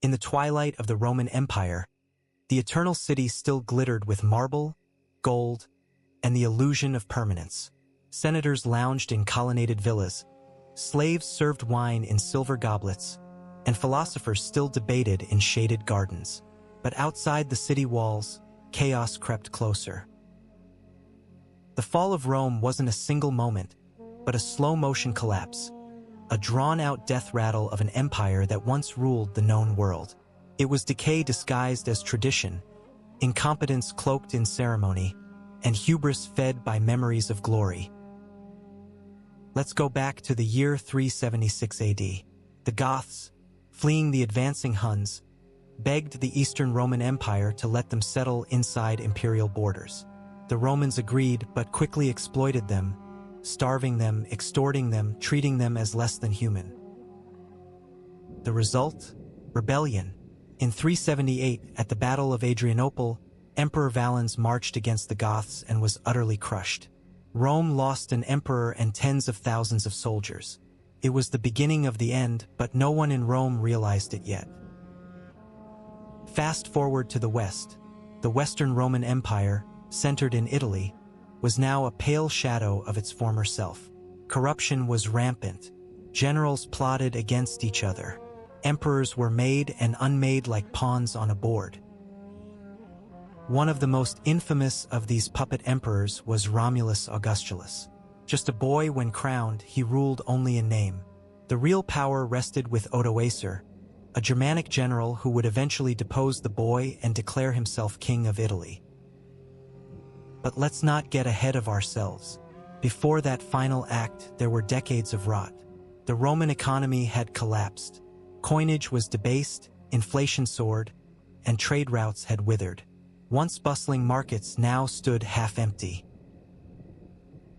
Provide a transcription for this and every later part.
In the twilight of the Roman Empire, the Eternal City still glittered with marble, gold, and the illusion of permanence. Senators lounged in colonnaded villas, slaves served wine in silver goblets, and philosophers still debated in shaded gardens. But outside the city walls, chaos crept closer. The fall of Rome wasn't a single moment, but a slow-motion collapse, a drawn-out death rattle of an empire that once ruled the known world. It was decay disguised as tradition, incompetence cloaked in ceremony, and hubris fed by memories of glory. Let's go back to the year 376 AD. The Goths, fleeing the advancing Huns, begged the Eastern Roman Empire to let them settle inside imperial borders. The Romans agreed but quickly exploited them, starving them, extorting them, treating them as less than human. The result? Rebellion. In 378, at the Battle of Adrianople, Emperor Valens marched against the Goths and was utterly crushed. Rome lost an emperor and tens of thousands of soldiers. It was the beginning of the end, but no one in Rome realized it yet. Fast forward to the West. The Western Roman Empire, centered in Italy, was now a pale shadow of its former self. Corruption was rampant. Generals plotted against each other. Emperors were made and unmade like pawns on a board. One of the most infamous of these puppet emperors was Romulus Augustulus. Just a boy when crowned, he ruled only in name. The real power rested with Odoacer, a Germanic general who would eventually depose the boy and declare himself king of Italy. But let's not get ahead of ourselves. Before that final act, there were decades of rot. The Roman economy had collapsed. Coinage was debased, inflation soared, and trade routes had withered. Once bustling markets now stood half-empty.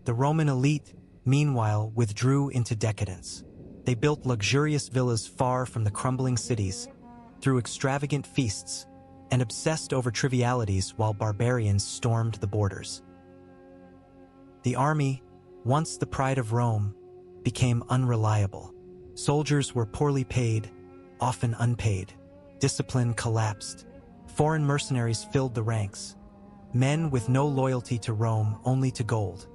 The Roman elite, meanwhile, withdrew into decadence. They built luxurious villas far from the crumbling cities, threw extravagant feasts, and obsessed over trivialities while barbarians stormed the borders. The army, once the pride of Rome, became unreliable. Soldiers were poorly paid, often unpaid. Discipline collapsed. Foreign mercenaries filled the ranks. Men with no loyalty to Rome, only to gold.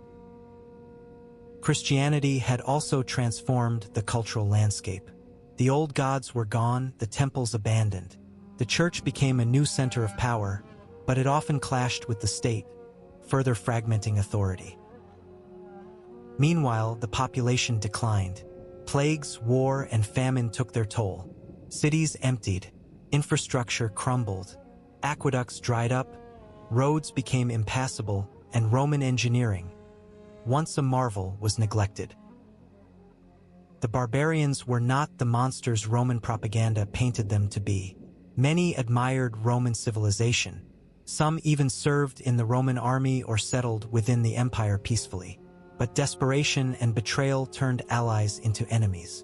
Christianity had also transformed the cultural landscape. The old gods were gone, the temples abandoned. The church became a new center of power, but it often clashed with the state, further fragmenting authority. Meanwhile, the population declined. Plagues, war, and famine took their toll. Cities emptied, infrastructure crumbled, aqueducts dried up, roads became impassable, and Roman engineering, once a marvel, was neglected. The barbarians were not the monsters Roman propaganda painted them to be. Many admired Roman civilization. Some even served in the Roman army or settled within the empire peacefully. But desperation and betrayal turned allies into enemies.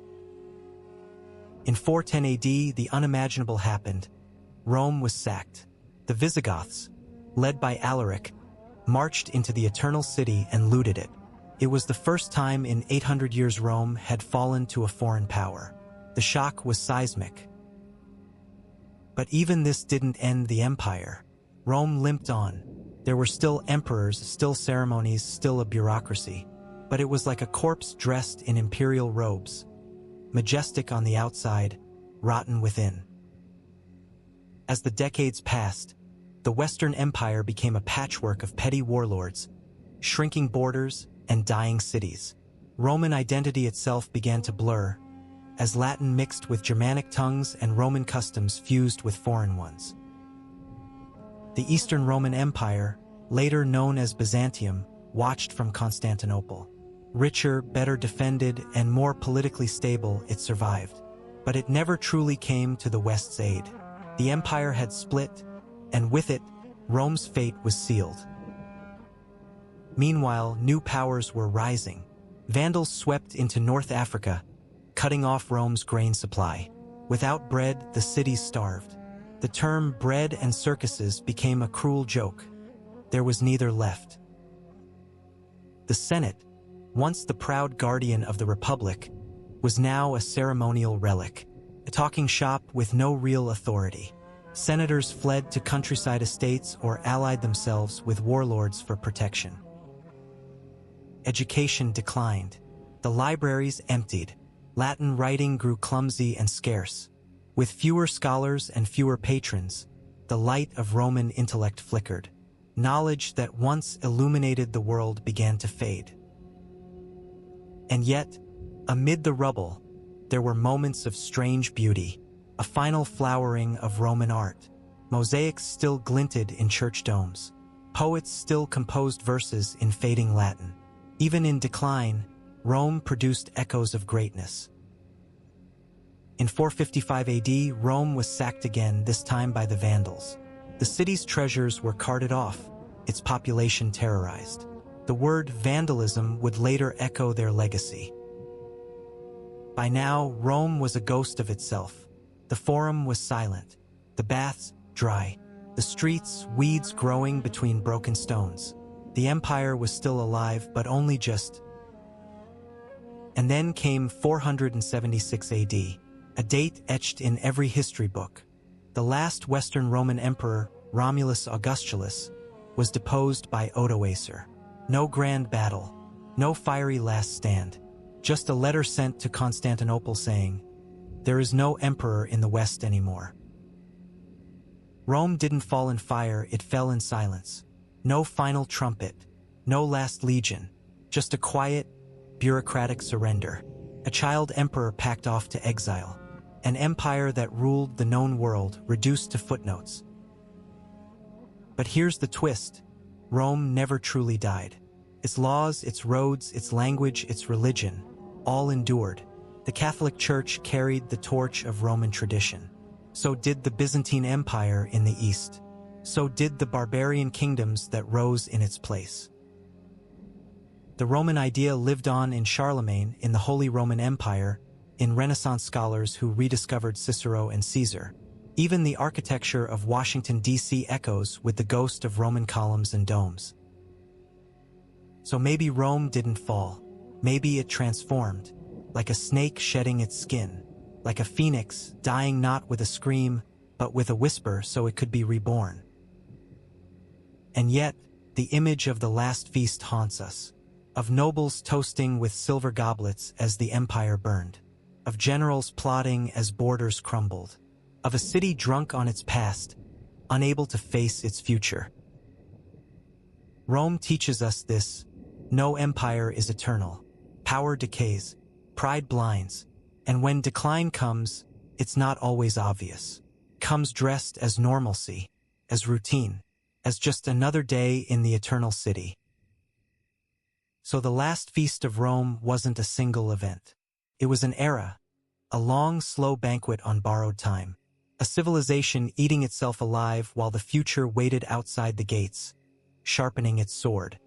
In 410 AD, the unimaginable happened. Rome was sacked. The Visigoths, led by Alaric, marched into the Eternal City and looted it. It was the first time in 800 years Rome had fallen to a foreign power. The shock was seismic. But even this didn't end the empire. Rome limped on. There were still emperors, still ceremonies, still a bureaucracy. But it was like a corpse dressed in imperial robes, majestic on the outside, rotten within. As the decades passed, the Western Empire became a patchwork of petty warlords, shrinking borders, and dying cities. Roman identity itself began to blur, as Latin mixed with Germanic tongues and Roman customs fused with foreign ones. The Eastern Roman Empire, later known as Byzantium, watched from Constantinople. Richer, better defended, and more politically stable, it survived. But it never truly came to the West's aid. The empire had split, and with it, Rome's fate was sealed. Meanwhile, new powers were rising. Vandals swept into North Africa, cutting off Rome's grain supply. Without bread, the cities starved. The term bread and circuses became a cruel joke. There was neither left. The Senate, once the proud guardian of the Republic, was now a ceremonial relic. a talking shop with no real authority. Senators fled to countryside estates or allied themselves with warlords for protection. Education declined. The libraries emptied. Latin writing grew clumsy and scarce. With fewer scholars and fewer patrons, the light of Roman intellect flickered. Knowledge that once illuminated the world began to fade. And yet, amid the rubble, there were moments of strange beauty, a final flowering of Roman art. Mosaics still glinted in church domes. Poets still composed verses in fading Latin. Even in decline, Rome produced echoes of greatness. In 455 AD, Rome was sacked again, this time by the Vandals. The city's treasures were carted off, its population terrorized. The word vandalism would later echo their legacy. By now, Rome was a ghost of itself. The forum was silent, the baths dry, the streets weeds growing between broken stones. The empire was still alive, but only just. And then came 476 AD, a date etched in every history book. The last Western Roman emperor, Romulus Augustulus, was deposed by Odoacer. No grand battle, no fiery last stand, just a letter sent to Constantinople saying, "There is no emperor in the West anymore." Rome didn't fall in fire, it fell in silence. No final trumpet, no last legion, just a quiet, bureaucratic surrender. A child emperor packed off to exile. An empire that ruled the known world reduced to footnotes. But here's the twist. Rome never truly died. Its laws, its roads, its language, its religion, all endured. The Catholic Church carried the torch of Roman tradition. So did the Byzantine Empire in the East. So did the barbarian kingdoms that rose in its place. The Roman idea lived on in Charlemagne, in the Holy Roman Empire, in Renaissance scholars who rediscovered Cicero and Caesar. Even the architecture of Washington, D.C. echoes with the ghost of Roman columns and domes. So maybe Rome didn't fall. Maybe it transformed, like a snake shedding its skin, like a phoenix dying not with a scream, but with a whisper so it could be reborn. And yet, the image of the last feast haunts us, of nobles toasting with silver goblets as the empire burned, of generals plotting as borders crumbled, of a city drunk on its past, unable to face its future. Rome teaches us this: no empire is eternal. Power decays, pride blinds, and when decline comes, it's not always obvious. It comes dressed as normalcy, as routine, as just another day in the eternal city. So the last feast of Rome wasn't a single event. It was an era, a long, slow banquet on borrowed time, a civilization eating itself alive while the future waited outside the gates, sharpening its sword.